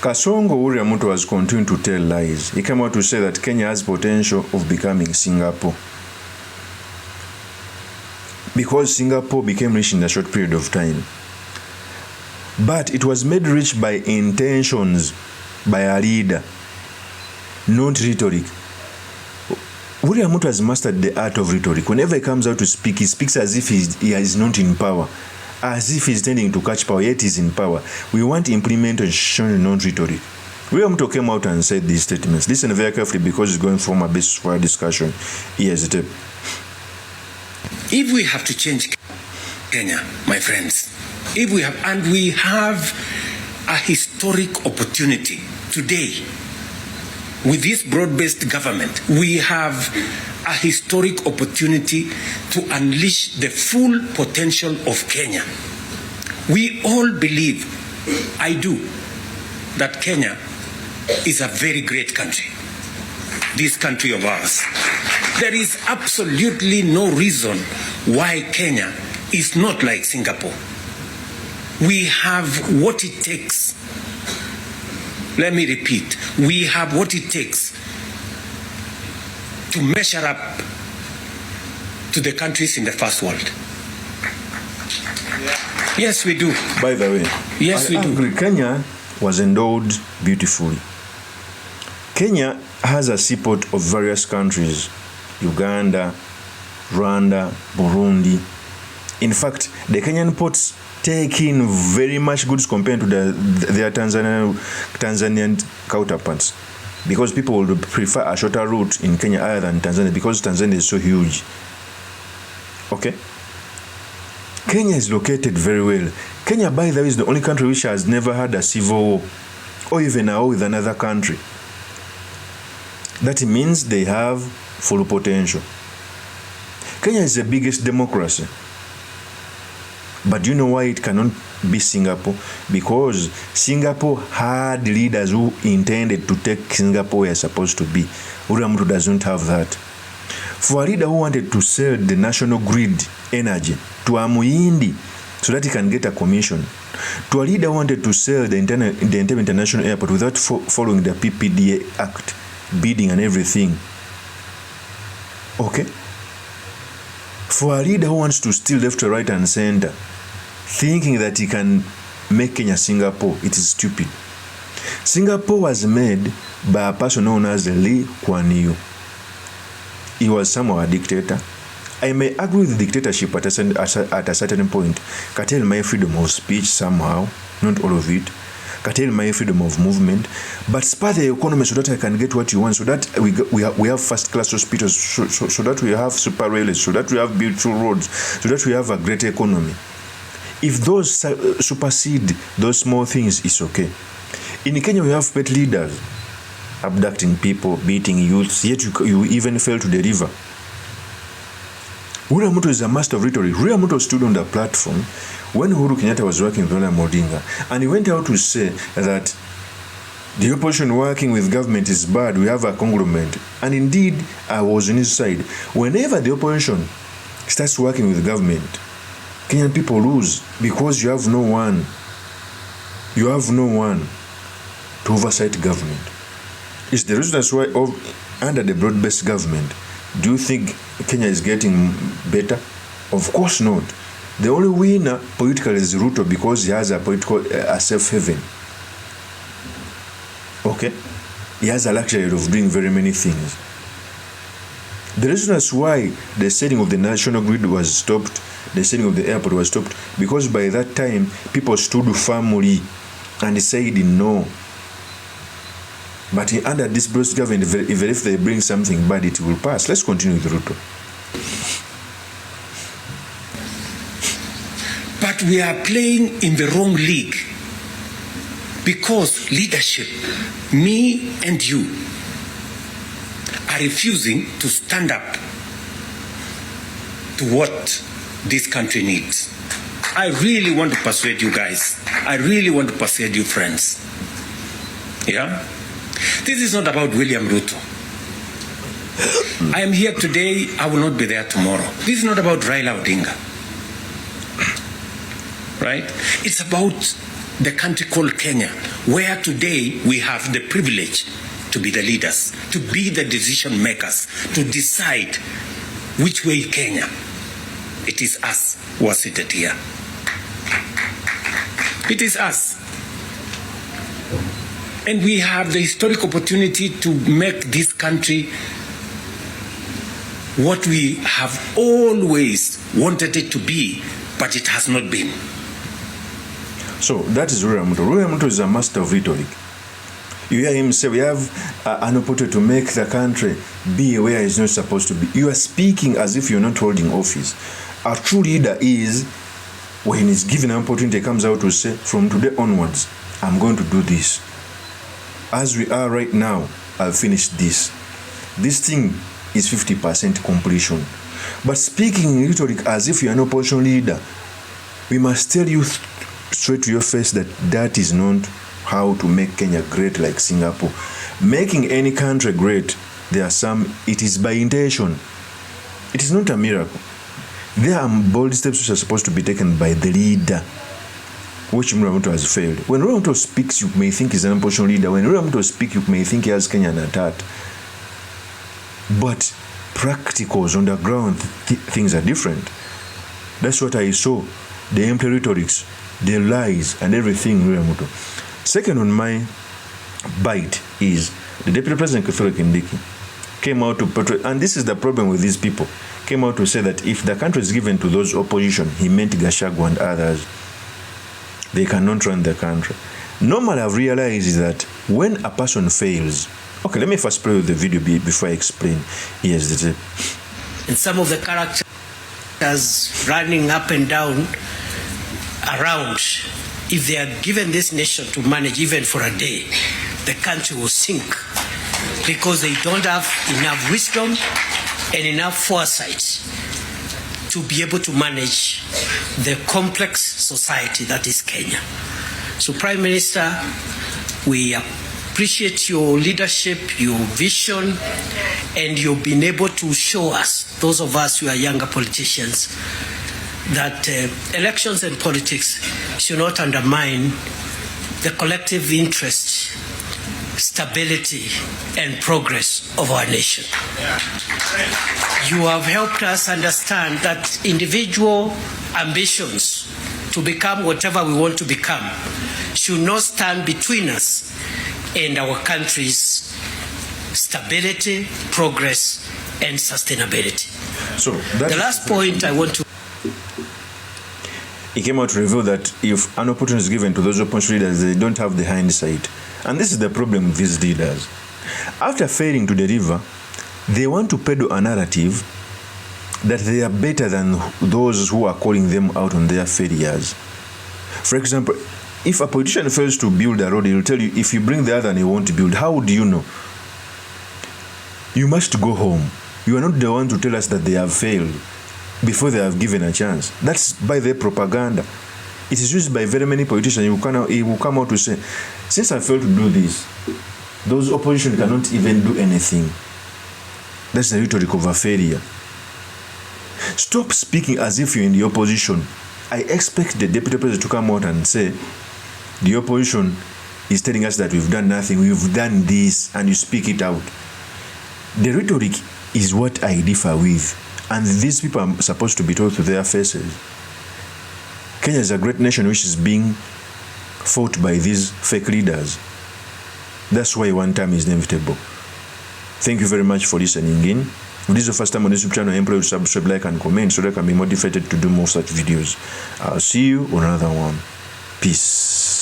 Kasongo Uriamuto has continued to tell lies. He came out to say that Kenya has potential of becoming Singapore, because Singapore became rich in a short period of time. But it was made rich by intentions, by a leader, not rhetoric. William Ruto has mastered the art of rhetoric. Whenever he comes out to speak, he speaks as if he is not in power, as if he's tending to catch power, yet he's in power. We want implementation, not rhetoric. William Ruto came out and said these statements. Listen very carefully, because it's going to form a basis for our discussion. Here's the tape. If we have to change Kenya, my friends, if we have, and we have a historic opportunity today with this broad-based government, we have a historic opportunity to unleash the full potential of Kenya. We all believe, I do, that Kenya is a very great country, this country of ours. There is absolutely no reason why Kenya is not like Singapore. We have what it takes. Let me repeat, we have what it takes to measure up to the countries in the first world. Yeah. Yes, we do. By the way, yes, we do. Kenya was endowed beautifully. Kenya has a seaport of various countries: Uganda, Rwanda, Burundi. In fact, the Kenyan ports take in very much goods compared to their Tanzanian counterparts, because people would prefer a shorter route in Kenya other than Tanzania, because Tanzania is so huge. Okay? Kenya is located very well. Kenya, by the way, is the only country which has never had a civil war, or even a war with another country. That means they have full potential. Kenya is the biggest democracy. But do you know why it cannot be Singapore? Because Singapore had leaders who intended to take Singapore where it's supposed to be. William Ruto doesn't have that. For a leader who wanted to sell the national grid energy to a Muindi so that he can get a commission, to a leader who wanted to sell the Entebbe International Airport without following the PPDA Act, bidding and everything. Okay? For a leader who wants to steal left, right, and center, thinking that he can make Kenya Singapore, it is stupid. Singapore was made by a person known as Lee Kuan Yew. He was somehow a dictator. I may agree with the dictatorship at a certain point. Curtail my freedom of speech somehow, not all of it. Curtail my freedom of movement, but spur the economy so that I can get what you want, so that we have first-class hospitals, so that we have super railways, so that we have beautiful roads, so that we have a great economy. If those supersede those small things, it's okay. In Kenya, we have pet leaders abducting people, beating youths, yet you even fail to deliver. William Ruto is a master of rhetoric. William Ruto stood on the platform when Uhuru Kenyatta was working with Raila Odinga, and he went out to say that the opposition working with government is bad, we have a conglomerate. And indeed, I was on his side. Whenever the opposition starts working with government, Kenyan people lose, because you have no one. You have no one to oversight government. It's the reason that's why under the broad-based government, do you think Kenya is getting better? Of course not. The only winner politically is RUTO, because he has a safe haven. Okay? He has a luxury of doing very many things. The reason that's why the setting of the national grid was stopped, the setting of the airport was stopped, because by that time, people stood firmly and said no. But under this broad government, even if they bring something bad, it will pass. Let's continue with RUTO. But we are playing in the wrong league, because leadership, me and you, are refusing to stand up to what this country needs. I really want to persuade you guys. I really want to persuade you friends. Yeah? This is not about William Ruto. I am here today, I will not be there tomorrow. This is not about Raila Odinga. Right? It's about the country called Kenya, where today we have the privilege to be the leaders, to be the decision makers, to decide which way Kenya. It is us who are seated here. It is us. And we have the historic opportunity to make this country what we have always wanted it to be, but it has not been. So that is William Ruto. William Ruto is a master of rhetoric. You hear him say, we have an opportunity to make the country be where it's not supposed to be. You are speaking as if you're not holding office. A true leader is, when he's given an opportunity, comes out to say, from today onwards, I'm going to do this. As we are right now, I've finished this. This thing is 50% completion. But speaking in rhetoric as if you're an opposition leader, we must tell you straight to your face that that is not how to make Kenya great like Singapore. Making any country great, it is by intention. It is not a miracle. There are bold steps which are supposed to be taken by the leader, which William Ruto has failed. When William Ruto speaks, you may think he's an opposition leader. When William Ruto speaks, you may think he has Kenya at heart. But practicals on the ground, things are different. That's what I saw. The empty rhetorics, the lies, and everything, William Ruto. Second on my bite is the Deputy President Kithure Kindiki came out to portray, and this is the problem with these people, came out to say that if the country is given to those opposition, he meant Gachagua and others, they cannot run the country. Normally, I've realized that when a person fails, okay, let me first play with the video before I explain. Here's the tip. And some of the characters running up and down around, if they are given this nation to manage even for a day, the country will sink because they don't have enough wisdom and enough foresight to be able to manage the complex society that is Kenya. So, Prime Minister, we appreciate your leadership, your vision, and you've been able to show us, those of us who are younger politicians, that elections and politics should not undermine the collective interest, stability, and progress of our nation. You have helped us understand that individual ambitions to become whatever we want to become should not stand between us and our country's stability, progress, and sustainability. So the last point I want to... He came out to reveal that if an opportunity is given to those opposition leaders, they don't have the hindsight. And this is the problem with these leaders. After failing to deliver, they want to peddle a narrative that they are better than those who are calling them out on their failures. For example, if a politician fails to build a road, he will tell you, if you bring the other and he won't build, how would you know? You must go home. You are not the one to tell us that they have failed before they have given a chance. That's by their propaganda. It is used by very many politicians. He will come out to say, since I failed to do this, those opposition cannot even do anything. That's the rhetoric of a failure. Stop speaking as if you're in the opposition. I expect the Deputy President to come out and say, the opposition is telling us that we've done nothing, we've done this, and you speak it out. The rhetoric is what I differ with. And these people are supposed to be told to their faces. Kenya is a great nation which is being fought by these fake leaders. That's why one time is inevitable. Thank you very much for listening in. If this is your first time on this YouTube channel, I implore you to subscribe, like, and comment so that I can be motivated to do more such videos. I'll see you on another one. Peace.